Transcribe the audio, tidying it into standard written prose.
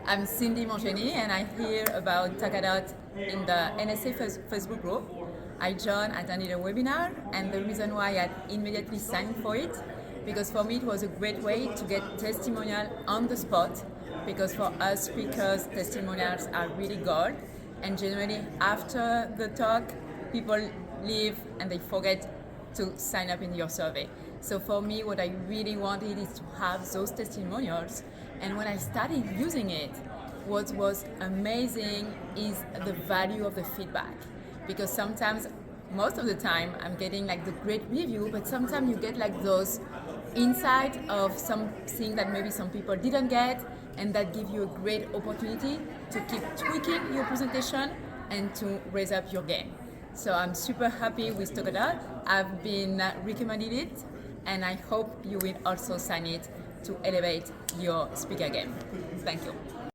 I'm Cindy Montgenie, and I hear about Talkadot in the NSA Facebook group. I joined, attended a webinar, and the reason why I immediately signed for it, because for me it was a great way to get testimonial on the spot, because for us speakers, testimonials are really gold, and generally after the talk, people leave and they forget to sign up in your survey. So for me, what I really wanted is to have those testimonials. And when I started using it, what was amazing is the value of the feedback. Because sometimes, most of the time, I'm getting like the great review, but sometimes you get like those insight of something that maybe some people didn't get, and that give you a great opportunity to keep tweaking your presentation and to raise up your game. So I'm super happy with Talkadot. I've been recommended it, and I hope you will also sign it to elevate your speaker game. Thank you.